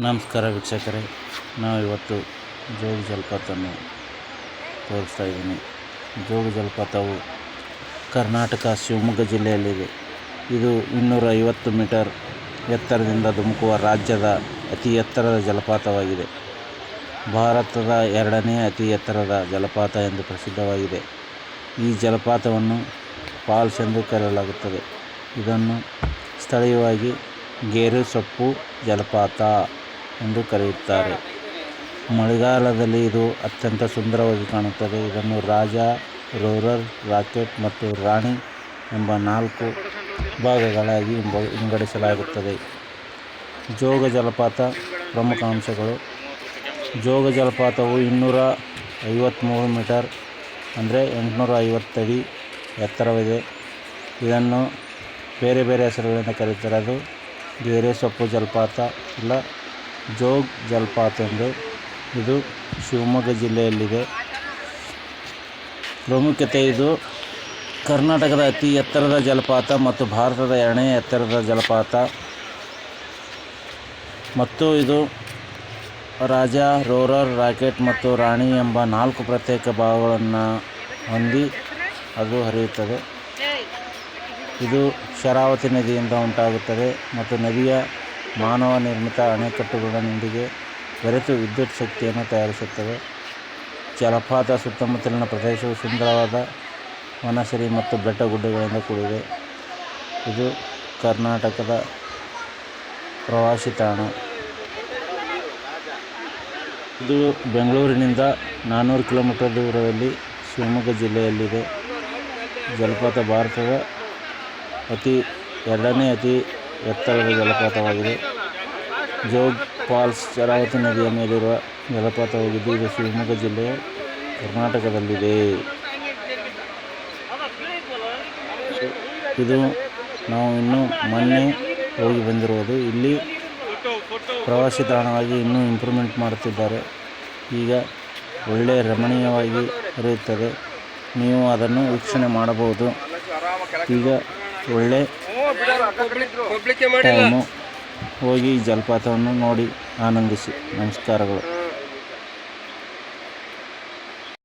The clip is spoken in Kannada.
ನಮಸ್ಕಾರ ವೀಕ್ಷಕರೇ, ನಾವು ಇವತ್ತು ಜೋಗ ಜಲಪಾತವನ್ನು ತೋರಿಸ್ತಾ ಇದ್ದೀನಿ. ಜೋಗ ಜಲಪಾತವು ಕರ್ನಾಟಕ ಶಿವಮೊಗ್ಗ ಜಿಲ್ಲೆಯಲ್ಲಿದೆ. ಇದು 250 ಮೀಟರ್ ಎತ್ತರದಿಂದ ಧುಮುಕುವ ರಾಜ್ಯದ ಅತಿ ಎತ್ತರದ ಜಲಪಾತವಾಗಿದೆ. ಭಾರತದ 2ನೇ ಅತಿ ಎತ್ತರದ ಜಲಪಾತ ಎಂದು ಪ್ರಸಿದ್ಧವಾಗಿದೆ. ಈ ಜಲಪಾತವನ್ನು ಫಾಲ್ಸ್ ಎಂದು ಕರೆಯಲಾಗುತ್ತದೆ. ಇದನ್ನು ಸ್ಥಳೀಯವಾಗಿ ಗೇರುಸೊಪ್ಪು ಜಲಪಾತ ಎಂದು ಕರೆಯುತ್ತಾರೆ. ಮಳೆಗಾಲದಲ್ಲಿ ಇದು ಅತ್ಯಂತ ಸುಂದರವಾಗಿ ಕಾಣುತ್ತದೆ. ಇದನ್ನು ರಾಜ, ರೋರರ್, ರಾಕೆಟ್ ಮತ್ತು ರಾಣಿ ಎಂಬ 4 ಭಾಗಗಳಾಗಿ ವಿಂಗಡಿಸಲಾಗುತ್ತದೆ. ಜೋಗ ಜಲಪಾತ ಪ್ರಮುಖ ಅಂಶಗಳು: ಜೋಗ ಜಲಪಾತವು 253 ಮೀಟರ್ ಅಂದರೆ 850 ಅಡಿ ಎತ್ತರವಿದೆ. ಇದನ್ನು ಬೇರೆ ಬೇರೆ ಹೆಸರುಗಳಿಂದ ಕರೆಯುತ್ತಾರೆ. ಅದು ಗೇರುಸೊಪ್ಪು ಜಲಪಾತ ಇಲ್ಲ ಜೋಗ ಜಲಪಾತ ಎಂದು. ಇದು ಶಿವಮೊಗ್ಗ ಜಿಲ್ಲೆಯಲ್ಲಿದೆ. ಪ್ರಾಮುಖ್ಯತೆ: ಇದು ಕರ್ನಾಟಕದ ಅತಿ ಎತ್ತರದ ಜಲಪಾತ ಮತ್ತು ಭಾರತದ 2ನೇ ಎತ್ತರದ ಜಲಪಾತ ಮತ್ತು ಇದು ರಾಜ, ರೋರರ್, ರಾಕೆಟ್ ಮತ್ತು ರಾಣಿ ಎಂಬ 4 ಪ್ರತ್ಯೇಕ ಭಾಗಗಳನ್ನು ಹೊಂದಿ ಅದು ಹರಿಯುತ್ತದೆ. ಇದು ಶರಾವತಿ ನದಿಯಿಂದ ಉಂಟಾಗುತ್ತದೆ ಮತ್ತು ನದಿಯ ಮಾನವ ನಿರ್ಮಿತ ಅಣೆಕಟ್ಟುಗಳೊಂದಿಗೆ ಬೆರೆತು ವಿದ್ಯುತ್ ಶಕ್ತಿಯನ್ನು ತಯಾರಿಸುತ್ತದೆ. ಜಲಪಾತ ಸುತ್ತಮುತ್ತಲಿನ ಪ್ರದೇಶವು ಸುಂದರವಾದ ವನಸಿರಿ ಮತ್ತು ಬೆಟ್ಟಗುಡ್ಡಗಳಿಂದ ಕೂಡಿದೆ. ಇದು ಕರ್ನಾಟಕದ ಪ್ರವಾಸಿ ತಾಣ. ಇದು ಬೆಂಗಳೂರಿನಿಂದ 400 ಕಿಲೋಮೀಟರ್ ದೂರದಲ್ಲಿ ಶಿವಮೊಗ್ಗ ಜಿಲ್ಲೆಯಲ್ಲಿದೆ. ಜಲಪಾತ ಭಾರತದ 2ನೇ ಅತಿ ಎತ್ತರದ ಜಲಪಾತವಾಗಿದೆ. ಜೋಗ್ ಫಾಲ್ಸ್ ಶರಾವತಿ ನದಿಯ ಮೇಲಿರುವ ಜಲಪಾತವಾಗಿದ್ದು ಇದು ಶಿವಮೊಗ್ಗ ಜಿಲ್ಲೆಯ ಕರ್ನಾಟಕದಲ್ಲಿದೆ. ಇದು ನಾವು ಇನ್ನೂ ಮೊನ್ನೆ ಹೋಗಿ ಬಂದಿರುವುದು. ಇಲ್ಲಿ ಪ್ರವಾಸಿ ತಾಣವಾಗಿ ಇನ್ನೂ ಇಂಪ್ರೂವ್ಮೆಂಟ್ ಮಾಡುತ್ತಿದ್ದಾರೆ. ಈಗ ಒಳ್ಳೆ ರಮಣೀಯವಾಗಿ ಹರಿಯುತ್ತದೆ. ನೀವು ಅದನ್ನು ವೀಕ್ಷಣೆ ಮಾಡಬಹುದು. ಈಗ ಒಳ್ಳೆ ಟೈಮು. ಹೋಗಿ ಜಲಪಾತವನ್ನು ನೋಡಿ ಆನಂದಿಸಿ. ನಮಸ್ಕಾರಗಳು.